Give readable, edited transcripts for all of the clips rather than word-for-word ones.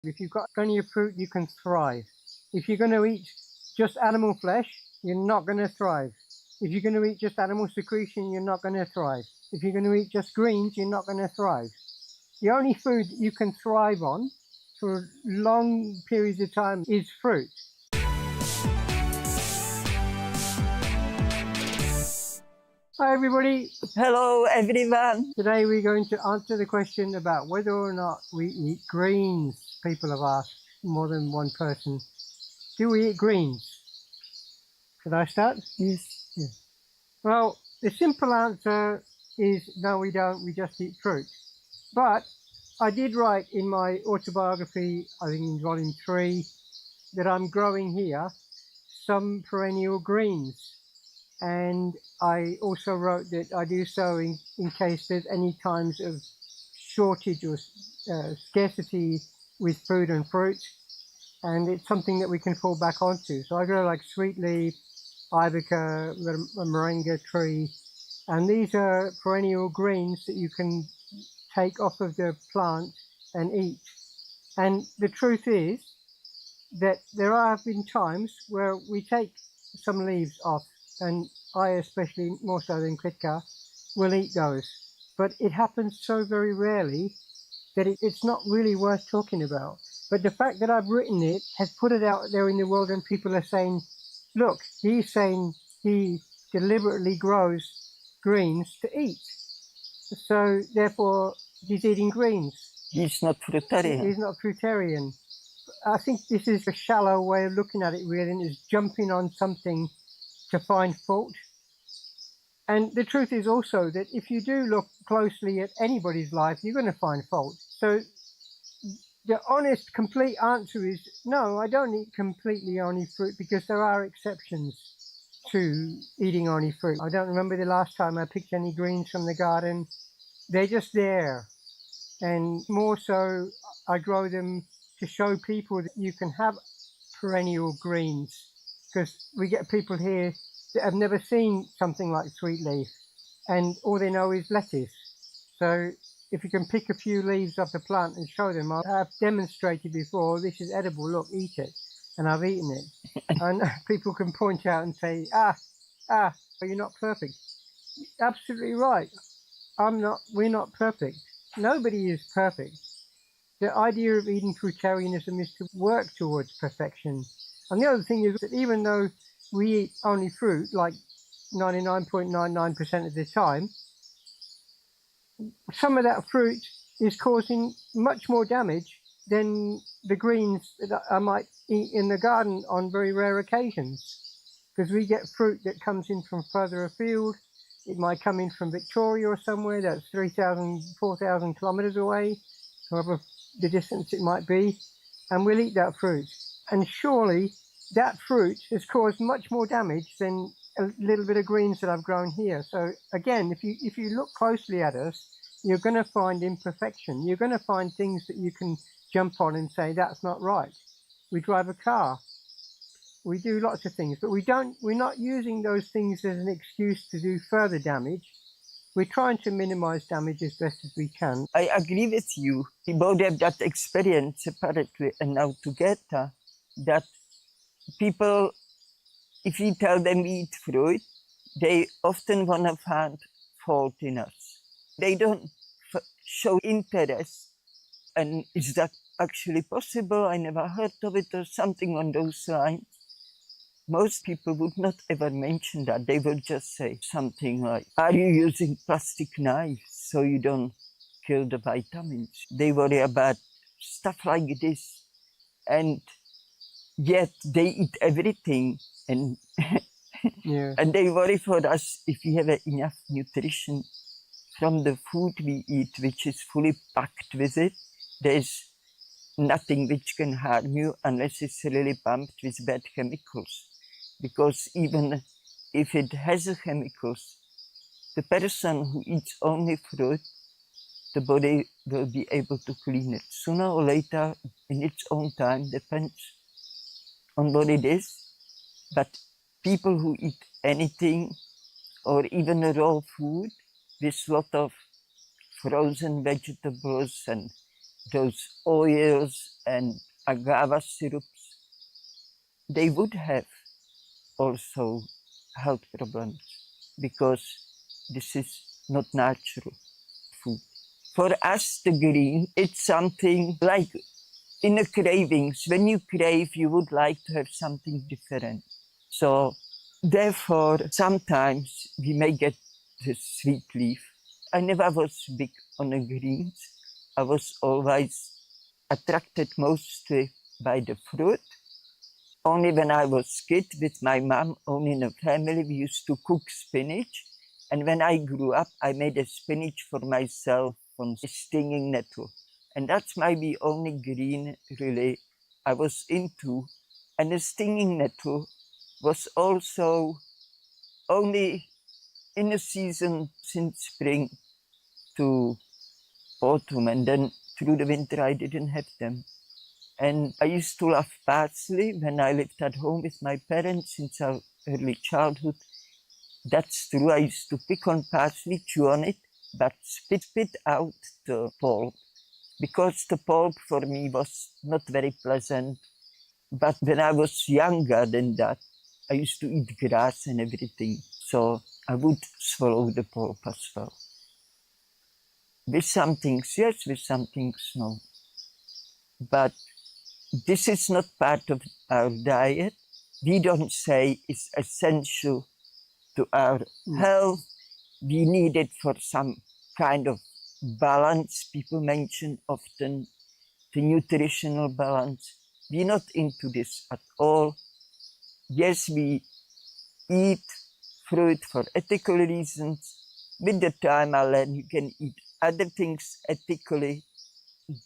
If you've got plenty of fruit, you can thrive. If you're going to eat just animal flesh, you're not going to thrive. If you're going to eat just animal secretion, you're not going to thrive. If you're going to eat just greens, you're not going to thrive. The only food that you can thrive on for long periods of time is fruit. Hi everybody. Hello everyone. Today we're going to answer the question about whether or not we eat greens. People have asked, more than one person. Do we eat greens? Should I start? Yes. Yes. Well, the simple answer is no, we don't. We just eat fruit. But I did write in my autobiography, I think in volume 3, that I'm growing here some perennial greens. And I also wrote that I do so in case there's any times of shortage or scarcity with food and fruit. And it's something that we can fall back onto. So I grow like sweet leaf, ivica, a moringa tree. And these are perennial greens that you can take off of the plant and eat. And the truth is that there have been times where we take some leaves off, and I especially, more so than Kritka, will eat those. But it happens so very rarely that it's not really worth talking about. But the fact that I've written it has put it out there in the world, and people are saying, look, he's saying he deliberately grows greens to eat. So therefore, he's eating greens. He's not fruitarian. He's not fruitarian. I think this is a shallow way of looking at it, really, and it's jumping on something to find fault. And the truth is also that if you do look closely at anybody's life, you're going to find fault. So the honest, complete answer is no, I don't eat completely only fruit, because there are exceptions to eating only fruit. I don't remember the last time I picked any greens from the garden. They're just there. And more so, I grow them to show people that you can have perennial greens, because we get people here that have never seen something like sweet leaf, and all they know is lettuce. So if you can pick a few leaves off the plant and show them, I have demonstrated before, this is edible, look, eat it. And I've eaten it. And people can point out and say, you're not perfect. Absolutely right. We're not perfect. Nobody is perfect. The idea of eating fruitarianism is to work towards perfection. And the other thing is that even though we eat only fruit, like 99.99% of the time, some of that fruit is causing much more damage than the greens that I might eat in the garden on very rare occasions. Because we get fruit that comes in from further afield. It might come in from Victoria or somewhere that's 3,000, 4,000 kilometers away, however the distance it might be, and we'll eat that fruit. And surely that fruit has caused much more damage than a little bit of greens that I've grown here. So again, if you look closely at us, you're going to find imperfection. You're going to find things that you can jump on and say, that's not right. We drive a car. We do lots of things, but we're not using those things as an excuse to do further damage. We're trying to minimize damage as best as we can. I agree with you. We both have that experience separately and now together, that people, if we tell them we eat fruit, they often want to find fault in us. They don't show interest. And is that actually possible? I never heard of it, or something on those lines. Most people would not ever mention that. They would just say something like, are you using plastic knives so you don't kill the vitamins? They worry about stuff like this. And yet they eat everything. And, Yeah. and they worry for us if we have enough nutrition from the food we eat, which is fully packed with it. There's nothing which can harm you unless it's really pumped with bad chemicals. Because even if it has chemicals, the person who eats only fruit, the body will be able to clean it. Sooner or later, in its own time, depends on what it is. But people who eat anything, or even raw food, with a lot of frozen vegetables and those oils and agave syrups, they would have also health problems because this is not natural food. For us, the green, it's something like in the cravings. When you crave, you would like to have something different. So therefore, sometimes we may get the sweet leaf. I never was big on the greens. I was always attracted mostly by the fruit. Only when I was kid with my mom, only in a family, we used to cook spinach. And when I grew up, I made a spinach for myself from stinging nettle. And that's maybe only green really I was into. And the stinging nettle was also only in the season since spring to autumn. And then through the winter, I didn't have them. And I used to love parsley when I lived at home with my parents since our early childhood. That's true. I used to pick on parsley, chew on it, but spit out the pulp because the pulp for me was not very pleasant. But when I was younger than that, I used to eat grass and everything. So I would swallow the pulp as well. With some things, yes, with some things, no. But this is not part of our diet. We don't say it's essential to our health. We need it for some kind of balance. People mention often the nutritional balance. We're not into this at all. Yes, we eat fruit for ethical reasons. With the time I learned you can eat other things ethically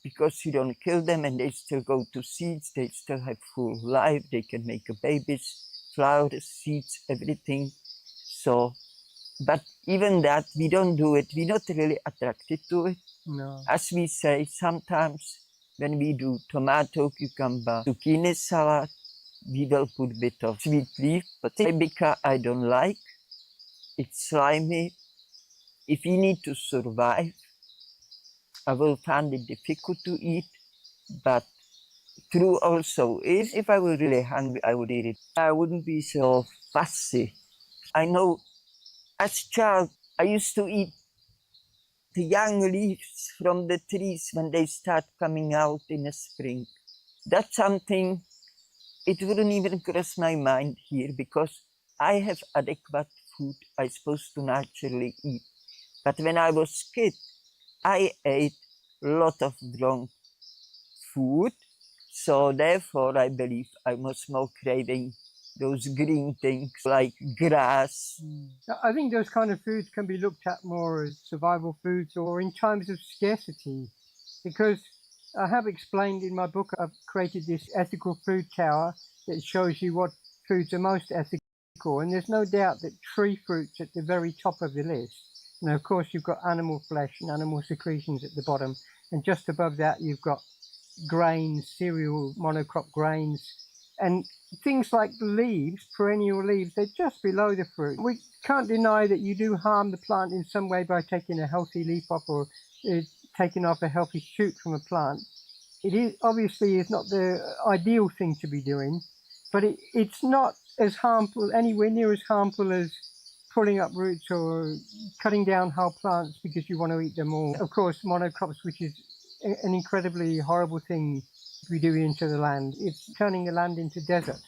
because you don't kill them and they still go to seeds, they still have full life, they can make babies, flowers, seeds, everything. So, but even that, we don't do it. We're not really attracted to it. No. As we say, sometimes when we do tomato, cucumber, zucchini salad, we will put a bit of sweet leaf, but Arabica I don't like. It's slimy. If you need to survive, I will find it difficult to eat, but true also is if I were really hungry, I would eat it. I wouldn't be so fussy. I know as a child, I used to eat the young leaves from the trees when they start coming out in the spring. That's something, it wouldn't even cross my mind here because I have adequate food I'm supposed to naturally eat. But when I was a kid, I ate a lot of wrong food. So therefore, I believe I was more craving those green things like grass. I think those kind of foods can be looked at more as survival foods or in times of scarcity, because I have explained in my book, I've created this ethical food tower that shows you what foods are most ethical, and there's no doubt that tree fruit's at the very top of the list. Now, of course, you've got animal flesh and animal secretions at the bottom, and just above that, you've got grains, cereal, monocrop grains, and things like leaves, perennial leaves, they're just below the fruit. We can't deny that you do harm the plant in some way by taking a healthy leaf off or taking off a healthy shoot from a plant. It is obviously is not the ideal thing to be doing, but it's not as harmful, anywhere near as harmful as pulling up roots or cutting down whole plants because you want to eat them all. Of course, monocrops, which is an incredibly horrible thing we do into the land. It's turning the land into desert.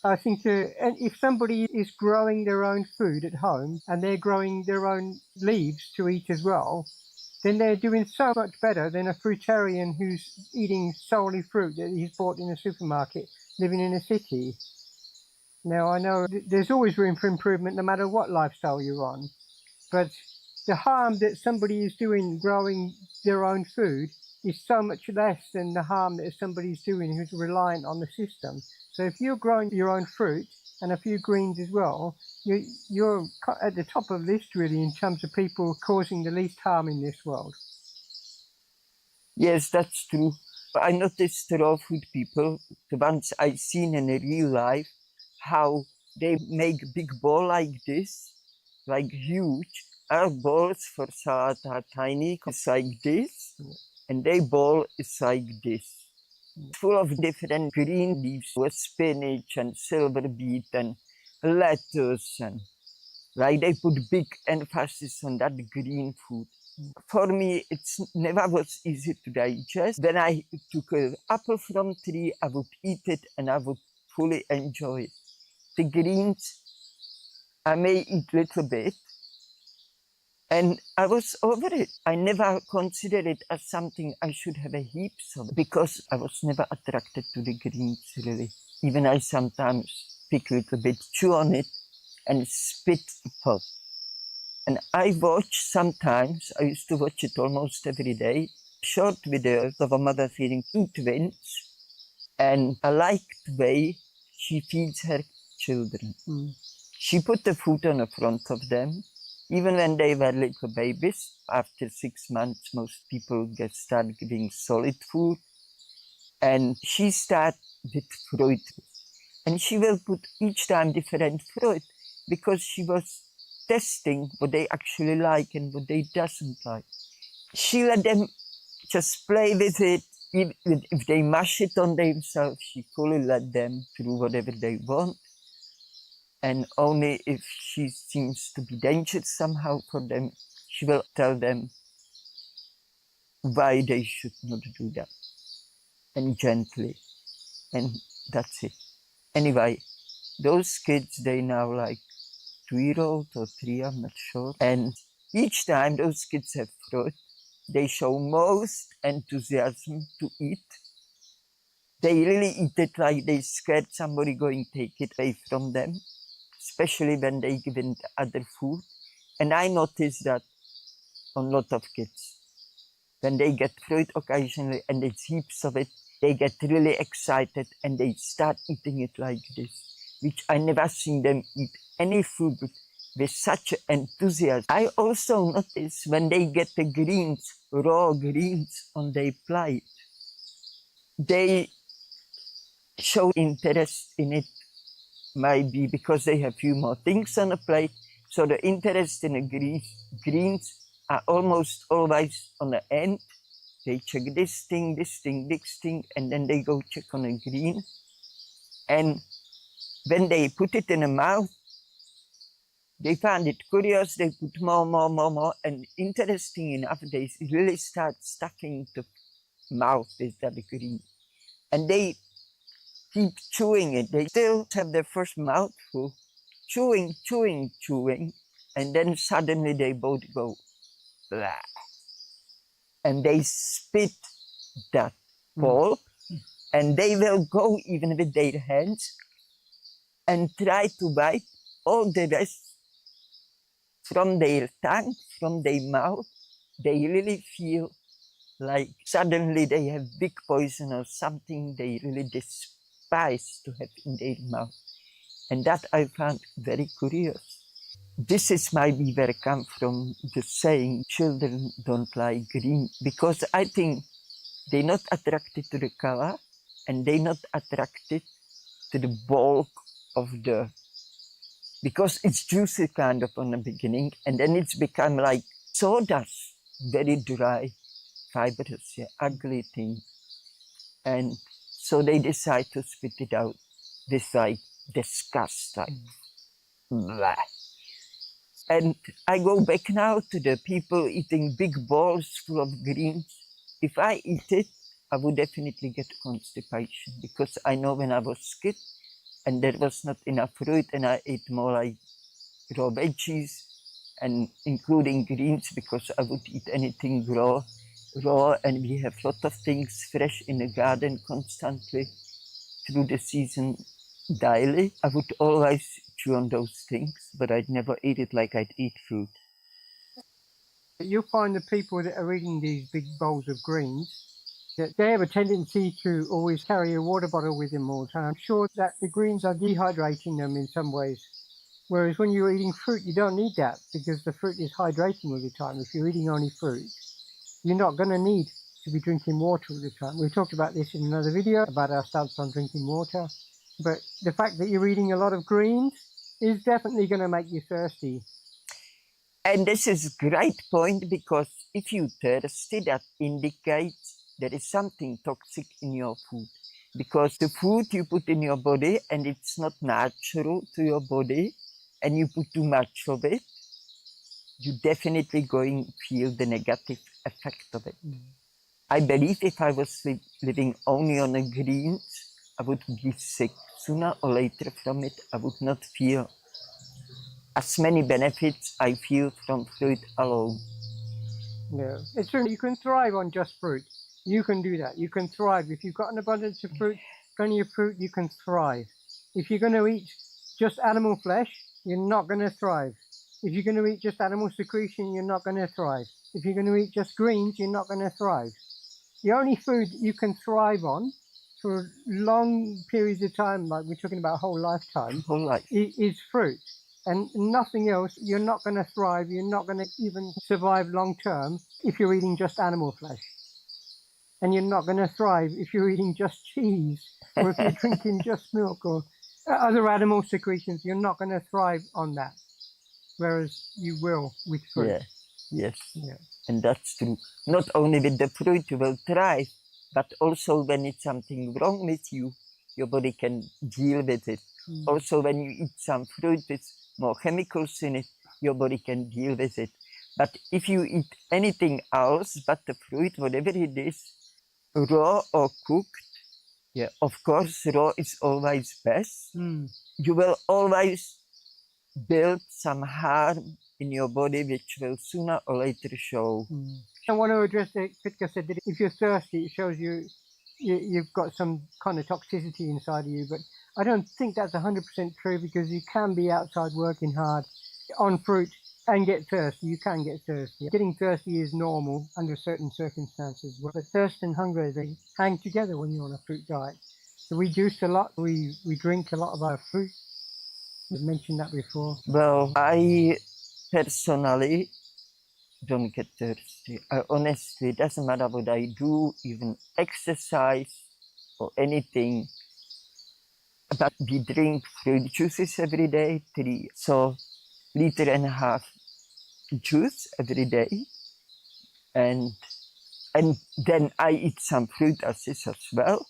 I think if somebody is growing their own food at home and they're growing their own leaves to eat as well, then they're doing so much better than a fruitarian who's eating solely fruit that he's bought in a supermarket, living in a city. Now, I know there's always room for improvement no matter what lifestyle you're on, but the harm that somebody is doing growing their own food is so much less than the harm that somebody's doing who's reliant on the system. So if you're growing your own fruit and a few greens as well, you're at the top of the list really in terms of people causing the least harm in this world. Yes, that's true. I noticed raw food people, the ones I've seen in real life, how they make big ball like this, like huge. Our balls for salad are tiny, like this. and their bowl is like this, full of different green leaves with spinach and silver beet and lettuce, and like they put big emphasis on that green food. For me, it's never was easy to digest. When I took an apple from tree, I would eat it and I would fully enjoy it. The greens, I may eat little bit, and I was over it. I never considered it as something I should have a heaps of, because I was never attracted to the greens, really. Even I sometimes pick a little bit, chew on it, and spit it out. And I watch sometimes, I used to watch it almost every day, short videos of a mother feeding 2 twins, and I liked the way she feeds her children. She put the food on the front of them, even when they were little babies. After 6 months, most people start giving solid food. And she started with fruit. And she will put each time different fruit, because she was testing what they actually like and what they doesn't like. She let them just play with it. If they mash it on themselves, she fully let them do whatever they want. And only if she seems to be dangerous somehow for them, she will tell them why they should not do that. And gently. And that's it. Anyway, those kids, they now like 2-year-old or 3, I'm not sure. And each time those kids have fruit, they show most enthusiasm to eat. They really eat it like they scared somebody going to take it away from them, especially when they give it other food. And I notice that on a lot of kids. When they get fruit occasionally and there's heaps of it, they get really excited and they start eating it like this, which I never seen them eat any food with such enthusiasm. I also notice when they get the greens, raw greens on their plate, they show interest in it, might be because they have few more things on the plate. So the interest in the greens are almost always on the end. They check this thing, this thing, this thing, and then they go check on a green. And when they put it in the mouth, they find it curious, they put more, and interesting enough, they really start stuffing the mouth with that green. And they keep chewing it. They still have their first mouthful, chewing, and then suddenly they both go, blah. And they spit that ball, and they will go even with their hands and try to wipe all the rest from their tongue, from their mouth. They really feel like suddenly they have big poison or something they really despise to have in their mouth. And that I found very curious. This is maybe where I come from, the saying, children don't like green, because I think they're not attracted to the color, and they're not attracted to the bulk of the, because it's juicy kind of on the beginning, and then it's become like sawdust, very dry, fibrous, ugly thing. And so they decide to spit it out with like disgust, like blah. And I go back now to the people eating big bowls full of greens. If I eat it, I would definitely get constipation, because I know when I was kid and there was not enough fruit and I ate more like raw veggies and including greens, because I would eat anything raw, and we have a lot of things fresh in the garden constantly through the season daily. I would always chew on those things, but I'd never eat it like I'd eat fruit. You'll find the people that are eating these big bowls of greens, that they have a tendency to always carry a water bottle with them all the time. I'm sure that the greens are dehydrating them in some ways. Whereas when you're eating fruit, you don't need that, because the fruit is hydrating all the time. If you're eating only fruit, you're not going to need to be drinking water all the time. We talked about this in another video about our stance on drinking water. But the fact that you're eating a lot of greens is definitely going to make you thirsty. And this is a great point, because if you're thirsty, that indicates there is something toxic in your food. Because the food you put in your body and it's not natural to your body, and you put too much of it, you're definitely going to feel the negative effect of it. I believe if I was living only on the greens, I would be sick sooner or later from it. I would not feel as many benefits I feel from fruit alone. Yeah, it's true. You can thrive on just fruit. You can do that. You can thrive. If you've got an abundance of fruit, plenty of fruit, you can thrive. If you're going to eat just animal flesh, you're not going to thrive. If you're going to eat just animal secretion, you're not going to thrive. If you're going to eat just greens, you're not going to thrive. The only food you can thrive on for long periods of time, like we're talking about a whole lifetime, Whole life. is fruit. And nothing else, you're not going to thrive, you're not going to even survive long term if you're eating just animal flesh. And you're not going to thrive if you're eating just cheese, or if you're drinking just milk or other animal secretions. You're not going to thrive on that, whereas you will with fruit. Yeah. Yes. Yeah. And that's true. Not only with the fruit you will thrive, but also when it's something wrong with you, your body can deal with it. Also, when you eat some fruit with more chemicals in it, your body can deal with it. But if you eat anything else but the fruit, whatever it is, raw or cooked, yeah, of course, raw is always best. You will always build some harm in your body, which will sooner or later show. I want to address that Fitka said that if you're thirsty, it shows you've got some kind of toxicity inside of you. But I don't think that's 100% true, because you can be outside working hard on fruit and get thirsty. You can get thirsty. Getting thirsty is normal under certain circumstances. But thirst and hunger, they hang together when you're on a fruit diet. So we juice a lot. We drink a lot of our fruit. We've mentioned that before. Well, I personally don't get thirsty. I honestly, it doesn't matter what I do, even exercise or anything. But we drink fruit juices every day, 3.5 liters juice every day. And then I eat some fruit as well.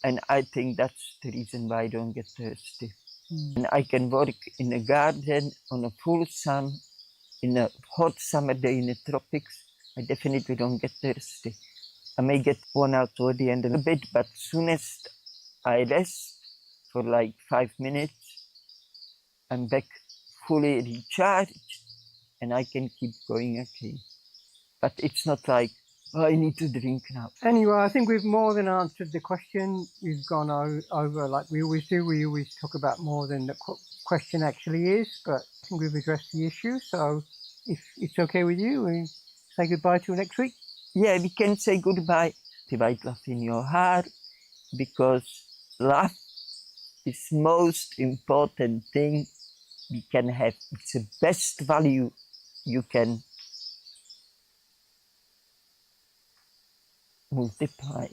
And I think that's the reason why I don't get thirsty. And I can work in a garden on a full sun, in a hot summer day in the tropics. I definitely don't get thirsty. I may get worn out toward the end of a bit, but soon as I rest for like 5 minutes, I'm back fully recharged and I can keep going again. But it's not like, oh, I need to drink now. Anyway, I think we've more than answered the question. We've gone over like we always do. We always talk about more than the question actually is, but I think we've addressed the issue. So if it's okay with you, we say goodbye till next week. Yeah, we can say goodbye. Divide love in your heart, because love is most important thing we can have. It's the best value you can multiply.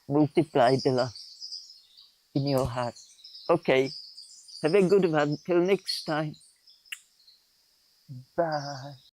Multiply the love in your heart. Okay, have a good one. Till next time. Bye.